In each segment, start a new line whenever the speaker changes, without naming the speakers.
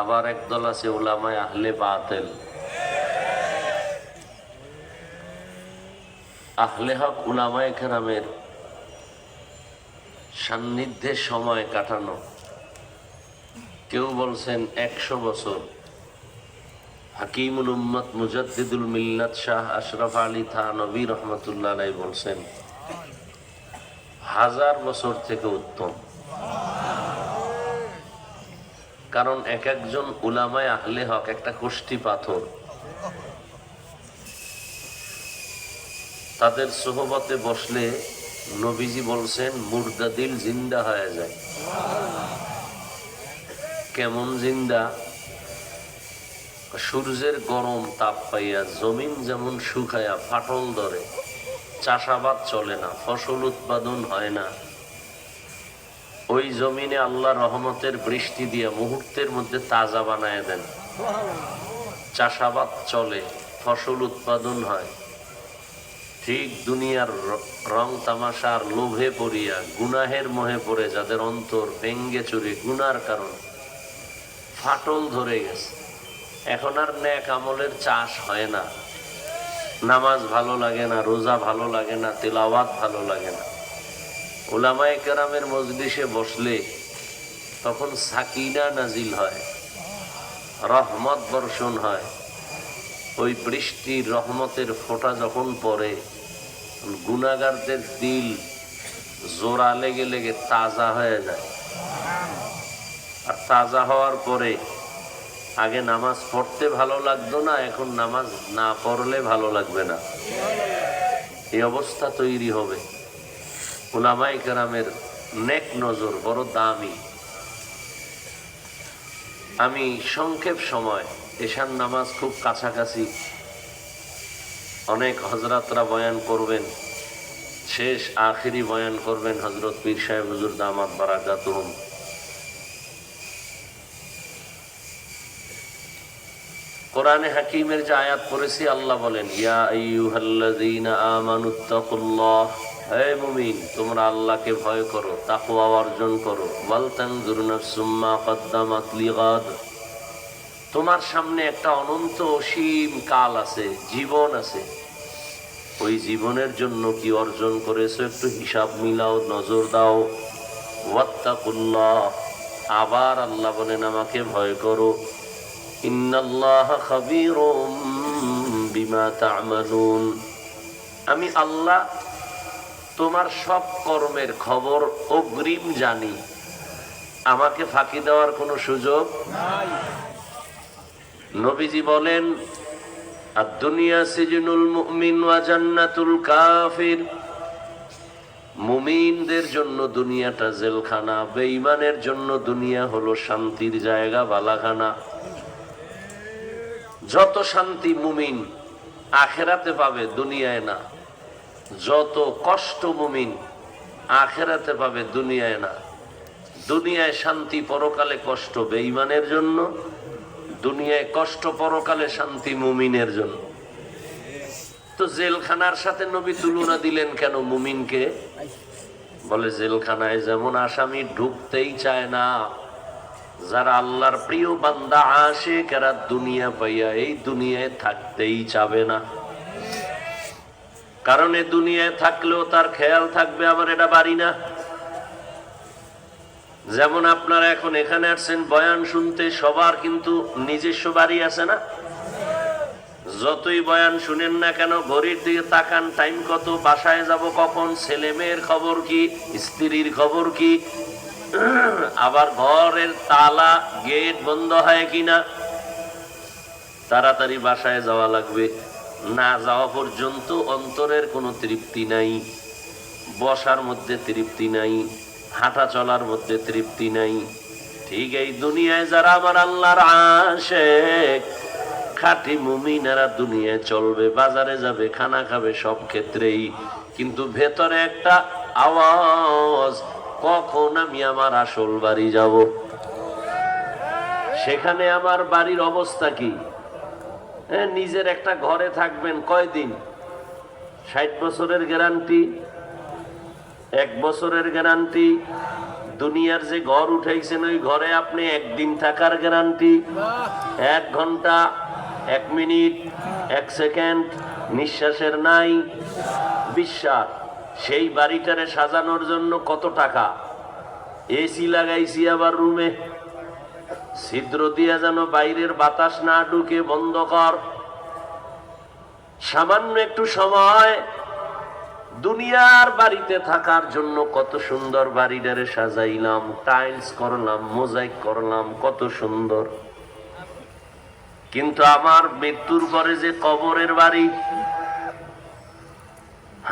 আবার একদল আছে উলামায়ে আহলে বাতিল। আহলে হক উলামায়ে কেরামের সান্নিধ্যে সময় কাটানো, কেউ বলছেন 100 বছর। হাকিমুল উম্মত মুজাদ্দিদুল মিল্লাত শাহ আশরাফ আলী থানভী রহমতুল্লাহ আলাইহি বলছেন 1000 বছর থেকে উত্তম। কারণ এক একজন উলামায়ে আহলে হক একটা কষ্টি পাথর। তাদের সোহবতে বসলে নবীজি বলছেন মুর্দা দিল জিন্দা হয়ে যায়। কেমন জিন্দা? সূর্যের গরম তাপ পাইয়া জমিন যেমন শুকায়া ফাটল ধরে, চাষাবাদ চলে না, ফসল উৎপাদন হয় না, ওই জমিনে আল্লাহ রহমতের বৃষ্টি দিয়ে মুহূর্তের মধ্যে তাজা বানায় দেন, চাষাবাদ চলে, ফসল উৎপাদন হয়। ঠিক দুনিয়ার রং তামাশার লোভে পড়িয়া গুনাহের মোহে পড়ে যাদের অন্তর ভেঙ্গে চুরে গুনার কারণ ফাটল ধরে গেছে, এখন আর নেক আমলের চাষ হয় না, নামাজ ভালো লাগে না, রোজা ভালো লাগে না, তিলাওয়াত ভালো লাগে না। উলামায়ে কেরামের মজলিসে বসলে তখন সাকিনা নাজিল হয়, রহমত বর্ষণ হয়। ওই বৃষ্টির রহমতের ফোঁটা যখন পড়ে, গুনাহগারদের দিল জোড়া লেগে লেগে তাজা হয়ে যায়। আর তাজা হওয়ার পরে আগে নামাজ পড়তে ভালো লাগতো না, এখন নামাজ না পড়লে ভালো লাগবে না, এই অবস্থা তৈরি হবে। উলামায়ে কেরামের নেক নজর বড় দামি। আমি সংক্ষেপ সময়, এশার নামাজ খুব কাছাকাছি, অনেক হযরতরা বয়ান করবেন, শেষ আখিরি বয়ান করবেন হযরত পীর সাহেব হুজুর দামাত বারাকাতুহুম। কোরআনে হাকিমের যে আয়াত পড়েছি, আল্লাহ বলেন ইয়া আইয়ুহাল্লাযীনা আমানুত্তাকুল্লাহ, হে মুমিন তোমরা আল্লাহকে ভয় করো, তাকওয়া অর্জন করো। ওয়াল তানজুর নাফসুম মা কদ্দামাত লিগাদ, তোমার সামনে একটা অনন্ত অসীম কাল আছে, জীবন আছে, ওই জীবনের জন্য কি অর্জন করেছো একটু হিসাব মিলাও, নজর দাও। ওয়াত্তাকুল্লাহ, আবার আল্লাহ বলেন আমাকে ভয় করো। ইন্নাল্লাহা খাবীরুম বিমা তা'মালুন, আমি আল্লাহ তোমার সব কর্মের খবর অগ্রিম জানি, আমাকে ফাঁকি দেওয়ার কোনো সুযোগ নাই। নবীজি বলেন আদ-দুনিয়া সিজনুল মুমিন ওয়া জান্নাতুল কাফির, মুমিনদের জন্য দুনিয়াটা জেলখানা, বেঈমানের জন্য দুনিয়া হলো শান্তির জায়গা, বালাখানা। যত শান্তি মুমিন আখেরাতে পাবে, দুনিয়ায় না। যত কষ্ট মুমিন আখেরাতে পাবে, দুনিয়ায় না। দুনিয়ায় শান্তি, পরকালে কষ্ট বেঈমানের জন্য, দুনিয়ায় কষ্ট, পরকালে শান্তি মুমিনের জন্য। তো জেলখানার সাথে নবী তুলনা দিলেন কেন মুমিনকে? বলে জেলখানায় যেমন আসামি ঢুকতেই চায় না, যারা আল্লাহর প্রিয় বান্দা আশিক, এরা দুনিয়া পাইয়া এই দুনিয়ায় থাকতেই চাবে না। কারণ এই দুনিয়ায় থাকলেও তার খেয়াল থাকবে আমার এটা বাড়ি না। যেমন আপনারা এখন এখানে আসছেন বয়ান শুনতে, সবার কিন্তু নিজস্ব বাড়ি আছে না? যতই বয়ান শুনেন না কেন ঘড়ির দিকে তাকান, টাইম কত, বাসায় যাব কখন, ছেলে মেয়ের খবর কি, স্ত্রীর খবর কি, আবার ঘরের তালা গেট বন্ধ হয় কিনা, তাড়াতাড়ি বাসায় যাওয়া লাগবে। না যাওয়া পর্যন্ত অন্তরের কোনো তৃপ্তি নাই, বসার মধ্যে তৃপ্তি নাই, হাঁটা চলার মধ্যে তৃপ্তি নাই। ঠিক এই দুনিয়ায় যারা আমার আল্লাহর আশিক, খাঁটি মুমিনেরা দুনিয়ায় চলবে, বাজারে যাবে, খানা খাবে, সব ক্ষেত্রেই, কিন্তু ভেতরে একটা আওয়াজ, কখন আমি আমার আসল বাড়ি যাব, সেখানে আমার বাড়ির অবস্থা কি। নিজের একটা ঘরে থাকবেন কয়দিন? 60 বছরের গ্যারান্টি, 1 বছরের গ্যারান্টি, দুনিয়ার যে ঘর উঠাইছেন ওই ঘরে আপনি একদিন থাকার গ্যারান্টি, 1 ঘন্টা 1 মিনিট 1 সেকেন্ড নিঃশ্বাসের নাই বিশ্বাস। সেই বাড়িটারে সাজানোর জন্য কত টাকা, এসি লাগাইছি আবার রুমে, ছিদ্র দিয়া যেন বাইরের বাতাস না ঢুকে বন্ধ কর। সামান্য একটু সময় দুনিয়ার বাড়িতে থাকার জন্য কত সুন্দর বাড়িটারে সাজাইলাম, টাইলস করলাম, মোজাইক করলাম, কত সুন্দর। কিন্তু আমার মৃত্যুর পরে যে কবরের বাড়ি,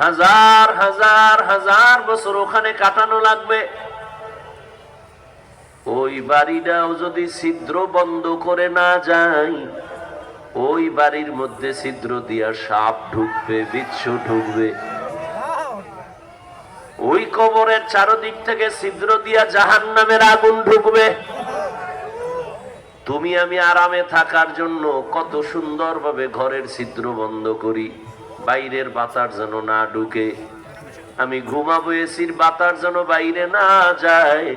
হাজার হাজার হাজার বছর ওখানে কাটানো লাগবে, ওই বাড়িটাও যদি ছিদ্র বন্ধ করে না যায়, ওই বাড়ির মধ্যে ছিদ্র দিয়া সাপ ঢুকবে, বিচ্ছু ঢুকবে। ওই কবরের চারদিক থেকে ছিদ্র দিয়া জাহান্নামের আগুন ঢুকবে। তুমি আমি আরামে থাকার জন্য কত সুন্দরভাবে ঘরের ছিদ্র বন্ধ করি, বাইরের বাতাস যেন না ঢুকে। আমি ঘুমাবো, এসির বাতাস যেন বাইরে না যায়।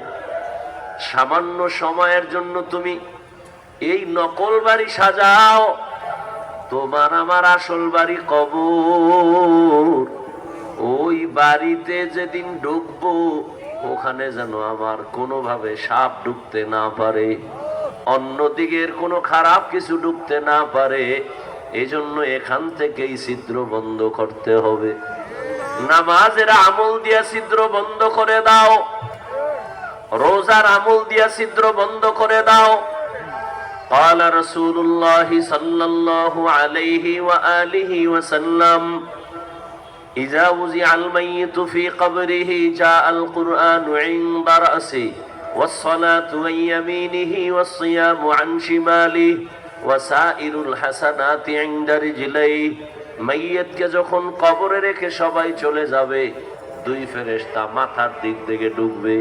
সামান্য সময়ের জন্য তুমি এই নকল বাড়ি সাজাও, তোমার আমার আসল বাড়ি কবর। ওই বাড়িতে যেদিন ঢুকবো ওখানে যেন আমার কোনোভাবে সাপ ঢুকতে না পারে, অন্যদিকের কোনো খারাপ কিছু ঢুকতে না পারে। এজন্য এখান থেকেই ছিদ্র বন্ধ করতে হবে। নামাজের আমল দিয়া ছিদ্র বন্ধ করে দাও, রোজার আমল দিয়া ছিদ্র বন্ধ করে দাও। قال رسول الله صلى الله عليه وآله وسلم إذا وضع الميت في قبره جاء القرآن عند رأسه والصلاة عن يمينه والصيام عن شماله وسائر الحسنات عند رجليه। মাইয়িতকে যখন কবরে রেখে সবাই চলে যাবে, 2 ফেরেশতা মাথার দিক থেকে ঢুকবে,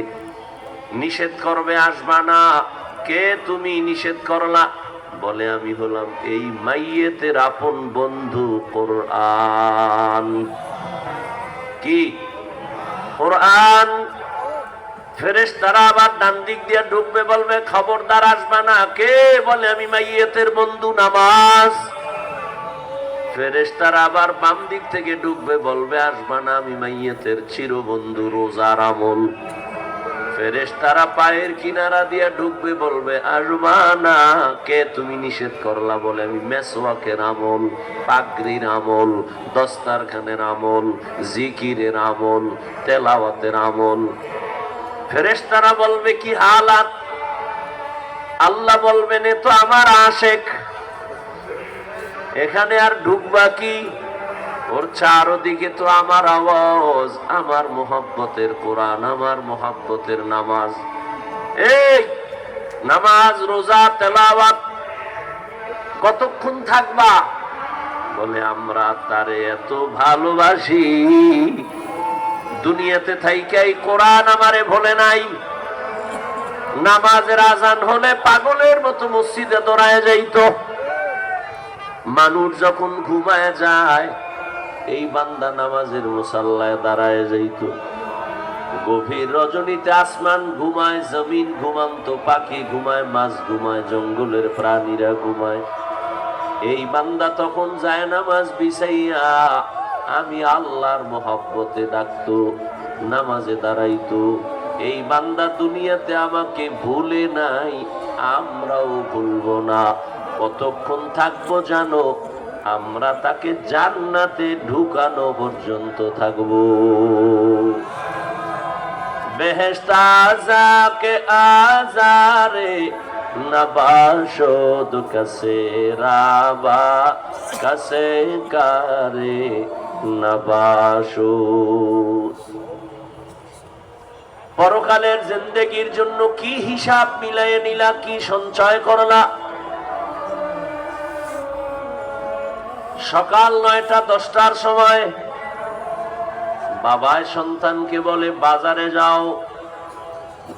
নিষেধ করবে আসবা না। কে তুমি নিষেধ করলা? বলে আমি হলাম এই মাইয়িতের আপন বন্ধু কোরআন। কি কোরআন? ফেরেশতারা আবার ডান দিক দিয়ে ঢুকবে, বলবে খবরদার আসবা না। কে? বলে আমি মাইয়িতের বন্ধু নামাজ। ফেরেশতারা আবার বাম দিক থেকে ঢুকবে, বলবে আসবা না, আমি মাইয়িতের চিরবন্ধু রোজার আমল। ফেরেশতারা পায়ের কিনারা দিয়ে ঢুকবে, বলবে আসবা না। কে তুমি নিষেধ করলা? বলে আমি মেসওয়াকের আমল, পাগড়ির আমল, দস্তারখানের আমল, জিকিরের আমল, তেলাওয়াতের আমল। ফেরেশতারা বলবে কি হালাত? আল্লাহ বলবেন এ তো আমার আশেক, এখানে আর ঢুকবা কি? ওর চারদিকে তো আমার আওয়াজ, আমার মোহাব্বতের কোরআন, আমার মোহাব্বতের নামাজ। এই নামাজ, রোজা, তেলাওয়াত কতক্ষণ থাকবা? বলে আমরা তারে এত ভালোবাসি, দুনিয়াতে থাইকাই কোরআন আমারে ভোলে নাই। নামাজের আজান হলে পাগলের মতো মসজিদে দৌড়ায় যাইতো। মানুষ যখন ঘুমায় যায়, এই বান্দা নামাজের মুসাল্লায় দাঁড়ায় যাইতো। গভীর রজনীতে আসমান ঘুমায়, জমিন ঘুমান্ত, পাখি ঘুমায়, মাছ ঘুমায়, জঙ্গলের প্রাণীরা ঘুমায়। এই বান্দা তখন যায় নামাজ বিছাইয়া আমি আল্লাহর মহব্বতে ডাকতো, নামাজে দাঁড়াইতো। এই বান্দা দুনিয়াতে আমাকে ভুলে নাই, আমরাও ভুলবো না। কতক্ষণ থাকবো জানো? আমরা তাকে জান্নাতে ঢুকানো পর্যন্ত থাকবো। বেহেশত আযাকে আযারে নবাশদ কাছে রাবা কাছে কারে নবাশদ। পরকালের জিন্দেগির জন্য কি হিসাব মিলায়ে নিলা, কি সঞ্চয় করলা? সকাল 9টা 10টার সময় বাবায় সন্তানকে বলে বাজারে যাও,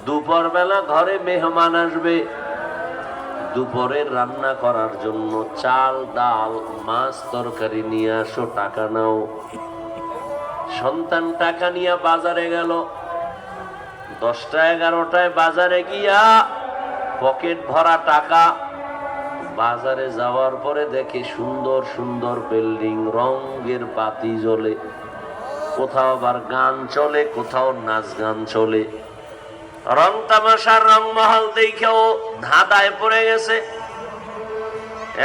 দুপুর বেলা ঘরে মেহমান আসবে, দুপুরের রান্না করার জন্য চাল, ডাল, মাছ, তরকারি নিয়ে আসো, টাকা নাও। সন্তান টাকা নিয়ে বাজারে গেল, 10টা 11টায় বাজারে গিয়া পকেট ভরা টাকা, বাজারে যাওয়ার পরে দেখে সুন্দর সুন্দর বিল্ডিং, রঙের বাতি জ্বলে, কোথাও আবার গান চলে, কোথাও নাচ গান চলে। রং তামাশার রংমহল দেখেও ধাঁধায় পড়ে গেছে।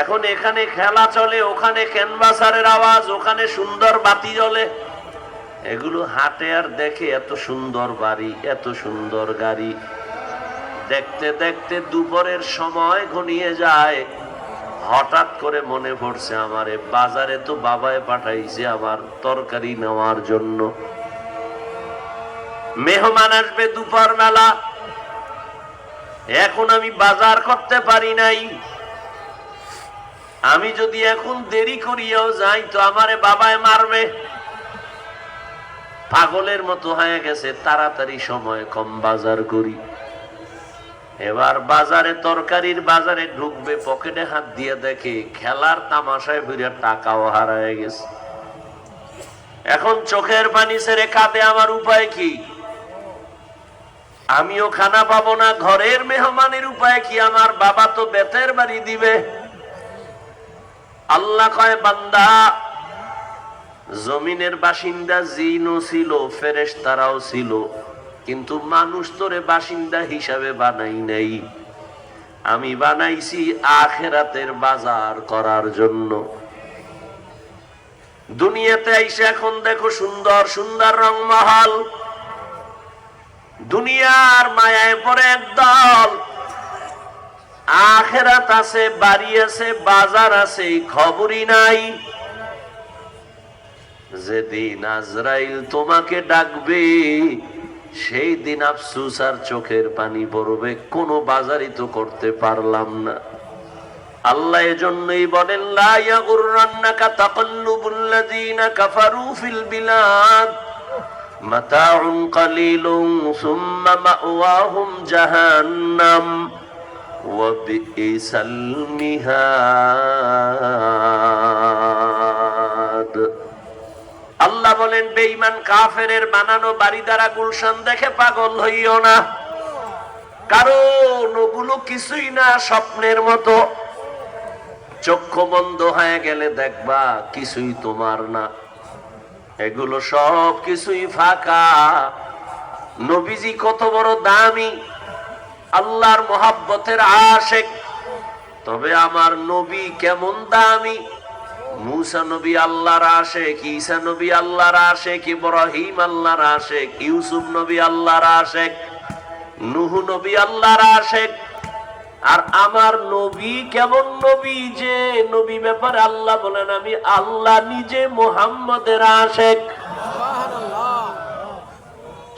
এখন এখানে খেলা চলে, ওখানে ক্যানভাসারের আওয়াজ, ওখানে সুন্দর বাতি জ্বলে। এগুলো হাটে আর দেখে এত সুন্দর বাড়ি, এত সুন্দর গাড়ি। দেখতে দেখতে দুপুরের সময় ঘনিয়ে যায়। হঠাৎ করে মনে পড়ছে, আমারে বাজারে তো বাবায় পাঠাইছে আমার তরকারি নেওয়ার জন্য। মেহমান আসবে দুপুর বেলা, এখন আমি বাজার করতে পারি নাই। আমি যদি এখন দেরি করিয়াও যাই তো আমারে বাবায় মারবে। পাগলের মতো হয়ে গেছে, তাড়াতাড়ি সময় কম, বাজার করি। এবার বাজারে তরকারির বাজারে ঢুকবে, পকেটে হাত দিয়ে দেখে খেলার তামাশায় ভিড়ে টাকাও হারায় গেছে। এখন চোখের পানি ছেড়ে কাঁদে, আমার উপায় কি? আমিও খানা পাবো না, ঘরের মেহমানের উপায় কি? আমার বাবা তো বেতের বাড়ি দিবে। আল্লাহ কয়, বান্দা, জমিনের বাসিন্দা জিনও ছিল, ফেরেশতারাও ছিল, কিন্তু মানুষ তোরে বাসিন্দা হিসাবে বানাই নাই। আমি বানাইছি আখিরাতের বাজার করার জন্য। দুনিয়াতে আইসা এখন দেখো সুন্দর সুন্দর রংমহল, দুনিয়ার মায়ায় পড়ে একদল। আখিরাত আছে, বাড়ি আছে, বাজার আছে, খবরই নাই। যেদিন আজরাইল তোমাকে ডাকবে, সেই দিন আফসোস আর চোখের পানি পড়বে, কোনো বাজারই তো করতে পারলাম না। আল্লাহ এজন্যই বলেন, লা ইয়াগুররান্নাকা তাকাল্লুবুল্লাযীনা কাফারু ফিল বিলাদ মাতাউন কালিলুন সুম্মা মাওয়াহুম জাহান্নাম ওয়া বিইসাল মিহাদ। আল্লাহ বলেন, বেঈমান কাফেরের বানানো বাড়ি দ্বারা গুলশান দেখে পাগল হইও না, কারণ ওগুলো কিছুই না, স্বপ্নের মতো। চক্ষু বন্ধ হয়ে গেলে দেখবা কিছুই তোমার না, এগুলো সব কিছুই ফাঁকা। নবীজি কত বড় দামি, আল্লাহর মোহাব্বতের আশিক। তবে আমার নবী কেমন দামি! মুসা নবী আল্লাহর আশিক, ঈসা নবী আল্লাহর আশিক, ইব্রাহিম আল্লাহর আশিক, ইউসুফ নবী আল্লাহর আশিক, নূহ নবী আল্লাহর আশিক। আর আমার নবী কেমন নবী, যে নবী ব্যাপারে আল্লাহ বলেন, আমি আল্লাহ নিজে মুহাম্মদের আশিক।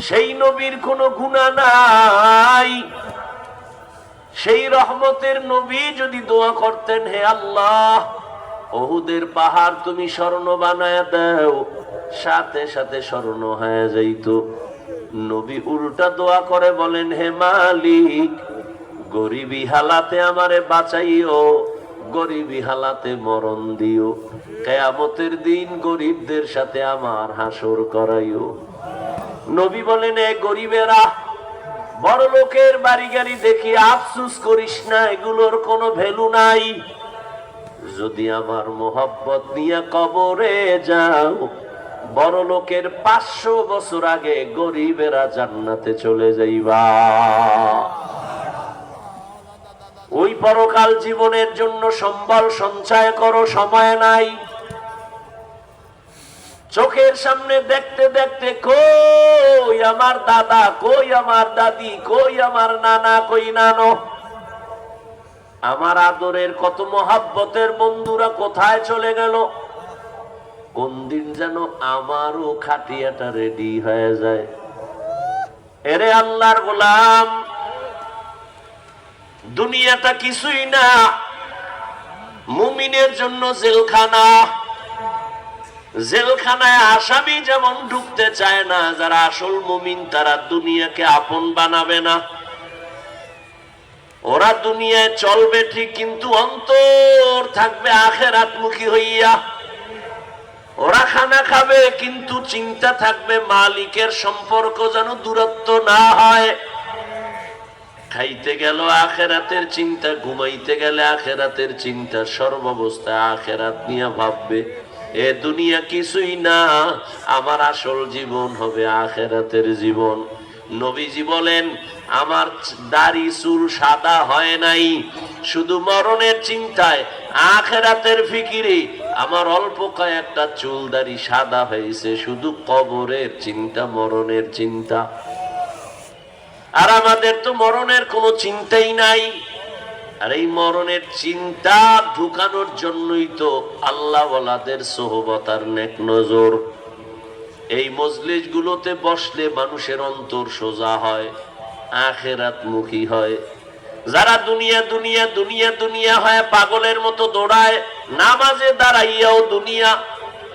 সেই নবীর কোনো গুনাহ নাই। সেই রহমতের নবী যদি দোয়া করতেন, হে আল্লাহ, উহুদের পাহাড় তুমি স্বর্ণ বানায় দাও, সাথে সাথে স্বর্ণ হয়ে যাইত। নবী উল্টা দোয়া করে বলেন, হে মালিক, গরিবী হালাতে আমারে বাঁচাইও, গরিবী হালাতে মরণ দিও, কিয়ামতের দিন গরিবদের সাথে আমার হাসর করাইও। নবী বলেন, এ গরিবেরা, বড় লোকের বাড়ি গাড়ি দেখি আফসোস করিস না, এগুলোর কোনো ভ্যালু নাই। যদি আমার মোহব্বত নিয়ে কবরে যাও, বড় লোকের 500 বছর আগে গরিবেরা জান্নাতে চলে যাইবা। ওই পরকাল জীবনের জন্য সম্বল সঞ্চয় করো, সময় নাই। চোখের সামনে দেখতে দেখতে কই আমার দাদা, কই আমার দাদি, কই আমার নানা, কই নানো, আমার আদরের কত মোহাব্বতের বন্ধুরা কোথায় চলে গেল? কোন দিন যেন আমারও খাটিয়াটা রেডি হয়ে যায়। এরে আল্লাহর গোলাম, দুনিয়াটা কিছুই না, মুমিনের জন্য জেলখানা। জেলখানায় আসামি যেমন ঢুকতে চায় না, যারা আসল মুমিন তারা দুনিয়াকে আপন বানাবে না। ওরা দুনিয়ায় চলবে ঠিক, কিন্তু অন্তর থাকবে আখিরাতমুখী হইয়া। ওরা খানা খাবে কিন্তু চিন্তা থাকবে মালিকের সম্পর্ক যেন দূরত্ব না হয়। খাইতে গেল আখেরাতের চিন্তা, ঘুমাইতে গেলে আখেরাতের চিন্তা, সর্বাবস্থায় আখেরাত নিয়ে ভাববে এ দুনিয়া কিছুই না, আমার আসল জীবন হবে আখেরাতের জীবন। নবীজি বলেন আমার দাড়ি চুল সাদা হয় নাই শুধু মরণের চিন্তায়, আখেরাতের ফিকিরে আমার অল্প কয়েকটা চুল দাড়ি সাদা হয়েছে শুধু কবরের চিন্তা, মরণের চিন্তা। আর আমাদের তো মরণের কোনো চিন্তাই নাই। আর এই মরণের চিন্তা ঢুকানোর জন্যই তো আল্লাহ ওয়ালাদের সোহবত আর নেক নজর। এই মজলিস গুলোতে বসলে মানুষের অন্তর সোজা হয়, আখেরাত মুখী হয়। যারা দুনিয়া দুনিয়া দুনিয়া দুনিয়া হয় পাগলের মতো দৌড়ায়, নামাজে দাঁড়াইয়াও দুনিয়া,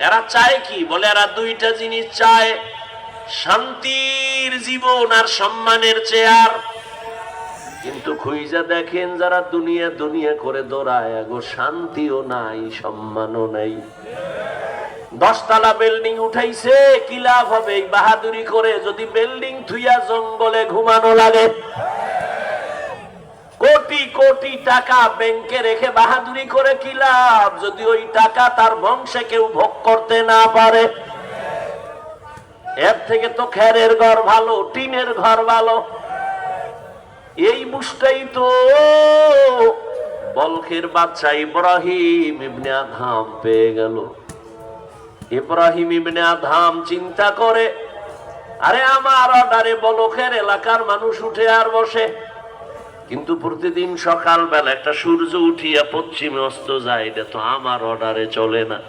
এরা চায় কি? বলে এরা দুইটা জিনিস চায়, শান্তির জীবন আর সম্মানের চেয়ার। কিন্তু খুঁজা দেখেন যারা দুনিয়া দুনিয়া করে দৌড়ায়, এগো শান্তিও নাই, সম্মানও নাই। 10 তলা বিল্ডিং উঠাইছে, কি লাভ হবে এই বাহাদুরি করে যদি বিল্ডিং থুইয়া জঙ্গলে ঘুমানো লাগে? কোটি কোটি টাকা ব্যাংকে রেখে বাহাদুরি করে কি লাভ যদি ওই টাকা তার বংশে কেউ ভোগ করতে না পারে? এর থেকে তো খেরের ঘর ভালো, টিনের ঘর ভালো। এই বুঝটাই তো বলখের বাদশা ইব্রাহিম ইবনে আদহাম পেয়ে গেল। ইব্রাহিম ইবনে আদহাম চিন্তা করে, আরে আমার অর্ডারে বলখের এলাকার মানুষ উঠে আর বসে, কিন্তু প্রতিদিন সকাল বেলা একটা সূর্য উঠিয়া পশ্চিমে অস্ত যায়, এটা তো আমার অর্ডারে চলে না।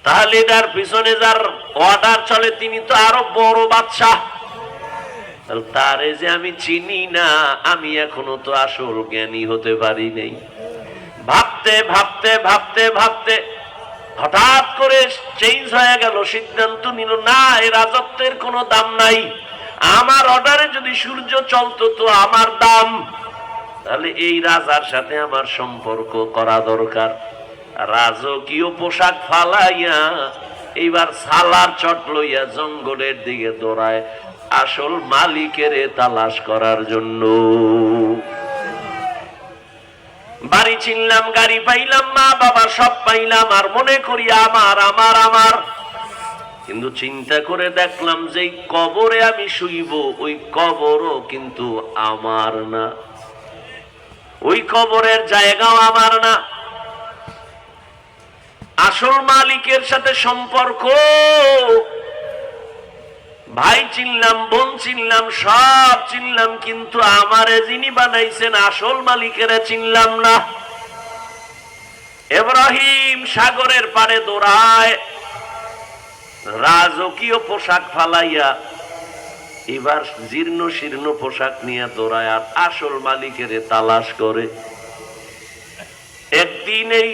তাহলে এটার পিছনে যার অর্ডার চলে তিনি তো আরো বড় বাদশাহ, তারে যে আমি চিনি না, আমি এখনো তো আসল জ্ঞানী হতে পারি নাই। ভাবতে ভাবতে ভাবতে ভাবতে হঠাৎ করে চেঞ্জ হয়ে গেল, সিদ্ধান্ত নিল না, এই রাজত্বের কোনো দাম নাই, আমার অর্ডারে যদি সূর্য চলতো তো আমার দাম, তাহলে এই রাজার সাথে আমার সম্পর্ক করা দরকার। রাজকীয় পোশাক ফালাইয়া এইবার সালার চট লইয়া জঙ্গলের দিকে দৌড়ায় আসল মালিকের তালাশ করার জন্য। বাড়ি চিনলাম, গাড়ি পাইলাম, মা বাবা সব পাইলাম, আর মনে করি আমার আমার আমার। কিন্তু চিন্তা করে দেখলাম যে কবরে আমি শুইব, ওই কবরও কিন্তু আমার না, ওই কবরের জায়গাও আমার না। আসল মালিকের সাথে সম্পর্ক, ভাই চিনলাম, বোন চিনলাম, সব চিনলাম, কিন্তু আমারে যিনি বানাইছেন আসল মালিকেরা চিনলাম না। ইব্রাহিম সাগরের পাড়ে দৌড়ায়, রাজকীয় পোশাক ফালাইয়া এবার জীর্ণ শীর্ণ পোশাক নিয়ে দৌড়ায় আর আসল মালিকের তালাশ করে। একদিন এই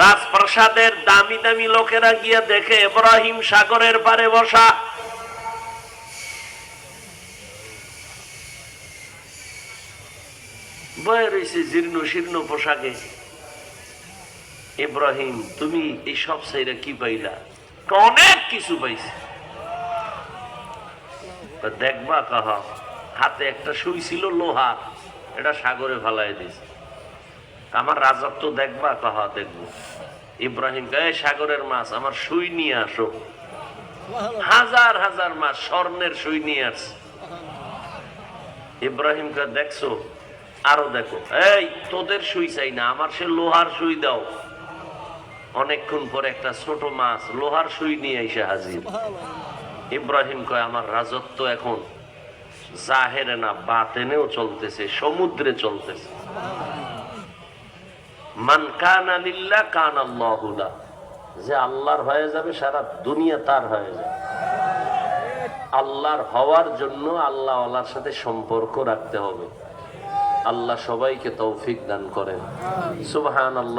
রাজপ্রাসাদের দামি দামি লোকেরা গিয়া দেখে ইব্রাহিম সাগরের পাড়ে বসা। বয়ে রয়েছে জীর্ণ শীর্ণ পোশাকে। ইব্রাহিম তুমি এই সব সাইরা কি পাইলা? অনেক কিছু পাইছি। দেখবা কাহা? হাতে একটা সুই ছিল লোহার, এটা সাগরে ফালাই দিয়েছে। আমার রাজত্ব দেখবা কাহা? দেখবো। ইব্রাহিম কয় সাগরের মাছ, আমার সুই নিয়ে আসো। হাজার হাজার মাছ স্বর্ণের সুই নিয়ে আসছে। ইব্রাহিম কয় দেখছো? আরো দেখো। এই তোদের সুই চাই না, আমার সে লোহার সুই দাও। অনেকক্ষণ পরে একটা ছোট মাছ লোহার সুই নিয়ে এসে হাজির। ইব্রাহিম কয় আমার রাজত্ব এখন জাহেরে না বাতেনেও চলতেছে, সমুদ্রে চলতেছে। মান কানা লিল্লাহ কানা আল্লাহু লাহ, যে আল্লাহর হয়ে যাবে সারা দুনিয়া তার হয়ে যাবে। আল্লাহর হওয়ার জন্য আল্লাহ ওয়ালার সাথে সম্পর্ক রাখতে হবে। আল্লাহ সবাইকে তৌফিক দান করেন। সুবহানাল্লাহ।